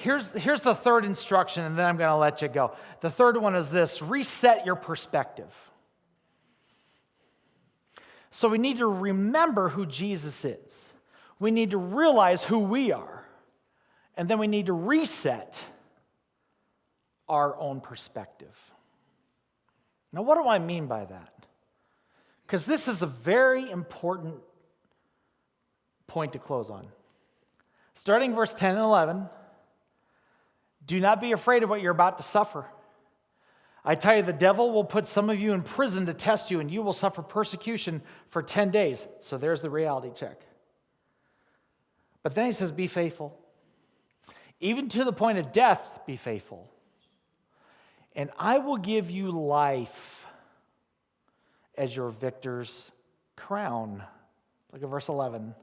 here's the third instruction, and then I'm going to let you go. The third one is this: reset your perspective. So we need to remember who Jesus is. We need to realize who we are. And then we need to reset our own perspective. Now, what do I mean by that? Because this is a very important point to close on. Starting verse 10 and 11, do not be afraid of what you're about to suffer. I tell you, the devil will put some of you in prison to test you, and you will suffer persecution for 10 days. So there's the reality check. But then he says, be faithful. Even to the point of death, be faithful. And I will give you life as your victor's crown. Look at verse 11.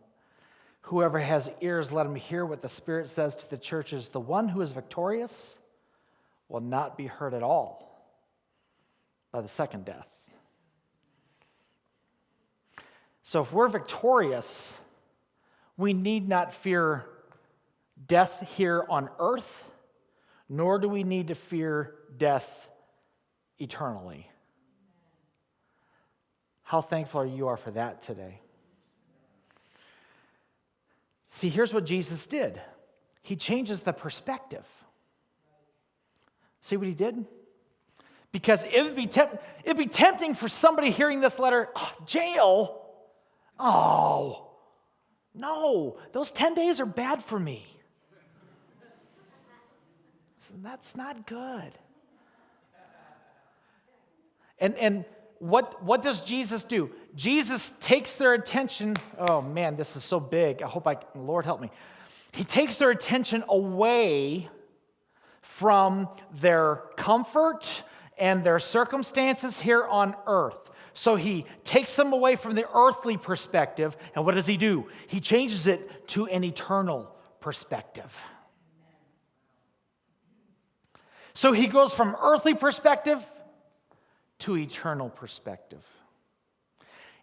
Whoever has ears, let him hear what the Spirit says to the churches. The one who is victorious will not be hurt at all by the second death. So if we're victorious, we need not fear death here on earth, nor do we need to fear death eternally. How thankful you are for that today. See, here's what Jesus did. He changes the perspective. See what he did? Because it'd be tempting for somebody hearing this letter, jail? Oh, no, those 10 days are bad for me. So that's not good. And what does Jesus do? Jesus takes their attention. Oh man, this is so big. Lord help me. He takes their attention away from their comfort and their circumstances here on earth. So he takes them away from the earthly perspective, and what does he do? He changes it to an eternal perspective. So he goes from earthly perspective to eternal perspective.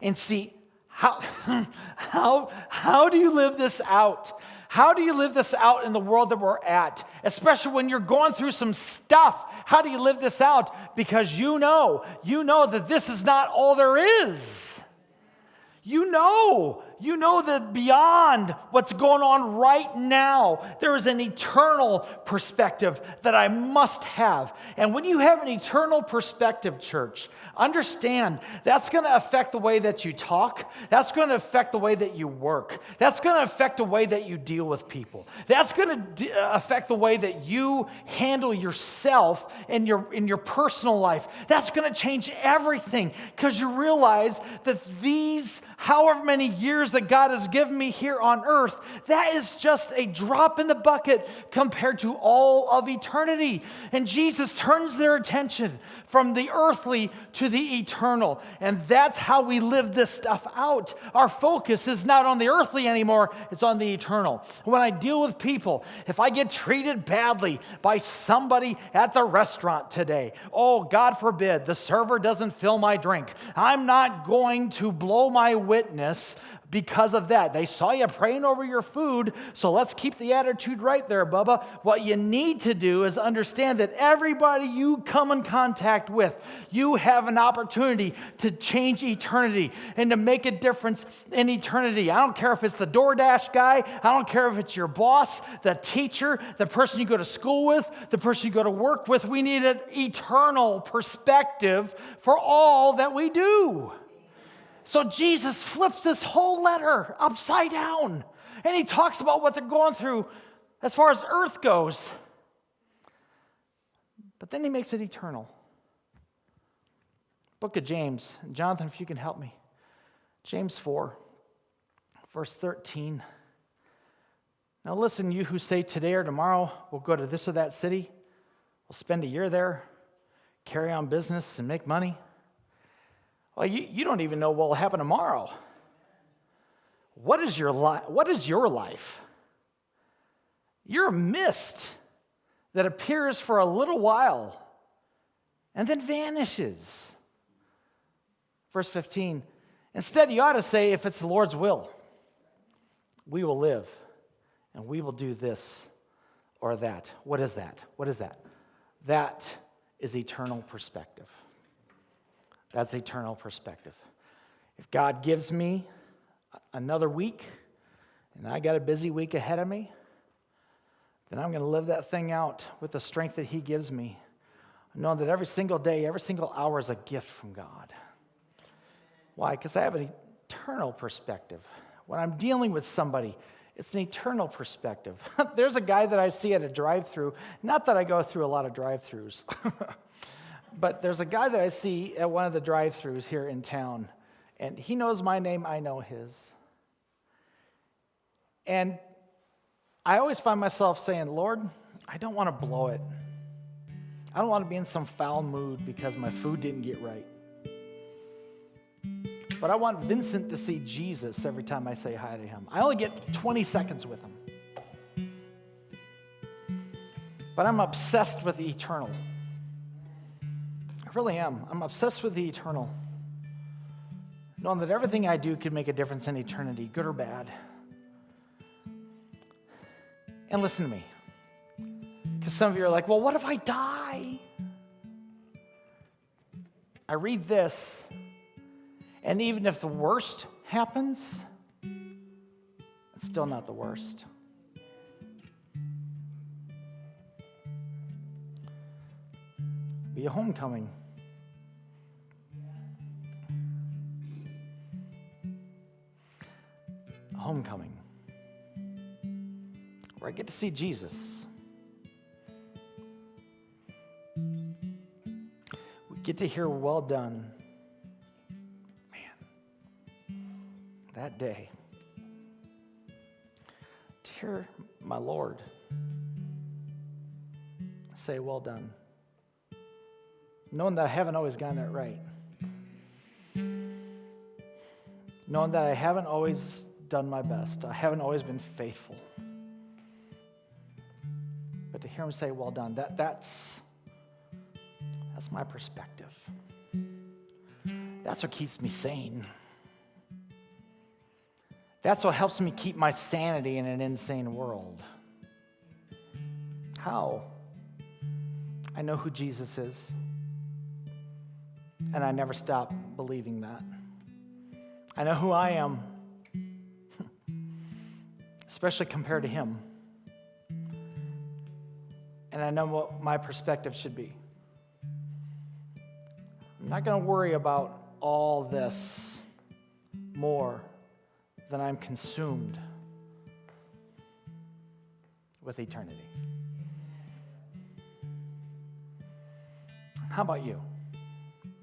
And see, how do you live this out? How do you live this out in the world that we're at? Especially when you're going through some stuff. How do you live this out? Because you know that this is not all there is. You know that beyond what's going on right now, there is an eternal perspective that I must have. And when you have an eternal perspective, church, understand that's going to affect the way that you talk. That's going to affect the way that you work. That's going to affect the way that you deal with people. That's going to affect the way that you handle yourself in your personal life. That's going to change everything because you realize that these however many years that God has given me here on earth, that is just a drop in the bucket compared to all of eternity. And Jesus turns their attention from the earthly to the eternal. And that's how we live this stuff out. Our focus is not on the earthly anymore, it's on the eternal. When I deal with people, if I get treated badly by somebody at the restaurant today, oh, God forbid, the server doesn't fill my drink, I'm not going to blow my witness because of that. They saw you praying over your food, so let's keep the attitude right there, Bubba. What you need to do is understand that everybody you come in contact with, you have an opportunity to change eternity and to make a difference in eternity. I don't care if it's the DoorDash guy, I don't care if it's your boss, the teacher, the person you go to school with, the person you go to work with. We need an eternal perspective for all that we do. So Jesus flips this whole letter upside down, and he talks about what they're going through as far as earth goes. But then he makes it eternal. Book of James. Jonathan, if you can help me. James 4, verse 13. Now listen, you who say today or tomorrow we'll go to this or that city, we'll spend a year there, carry on business and make money. Well, you don't even know what will happen tomorrow. What is your life? You're a mist that appears for a little while and then vanishes. Verse 15. Instead, you ought to say, if it's the Lord's will, we will live and we will do this or that. What is that? What is that? That is eternal perspective. That's eternal perspective. If God gives me another week, and I got a busy week ahead of me, then I'm going to live that thing out with the strength that He gives me, knowing that every single day, every single hour is a gift from God. Why? Because I have an eternal perspective. When I'm dealing with somebody, it's an eternal perspective. There's a guy that I see at a drive-thru, not that I go through a lot of drive-thrus, but there's a guy that I see at one of the drive-thrus here in town, and he knows my name, I know his. And I always find myself saying, Lord, I don't want to blow it. I don't want to be in some foul mood because my food didn't get right. But I want Vincent to see Jesus every time I say hi to him. I only get 20 seconds with him. But I'm obsessed with the eternal. I really am. I'm obsessed with the eternal. Knowing that everything I do could make a difference in eternity, good or bad. And listen to me. Because some of you are like, well, what if I die? I read this, and even if the worst happens, it's still not the worst. Be a homecoming. A homecoming. Where I get to see Jesus. We get to hear, well done. Man, that day. To hear my Lord say, well done. Knowing that I haven't always gotten it right. Knowing that I haven't always done my best. I haven't always been faithful. But to hear him say, well done, that's my perspective. That's what keeps me sane. That's what helps me keep my sanity in an insane world. How? I know who Jesus is. And I never stop believing that. I know who I am, especially compared to him. And I know what my perspective should be. I'm not going to worry about all this more than I'm consumed with eternity. How about you?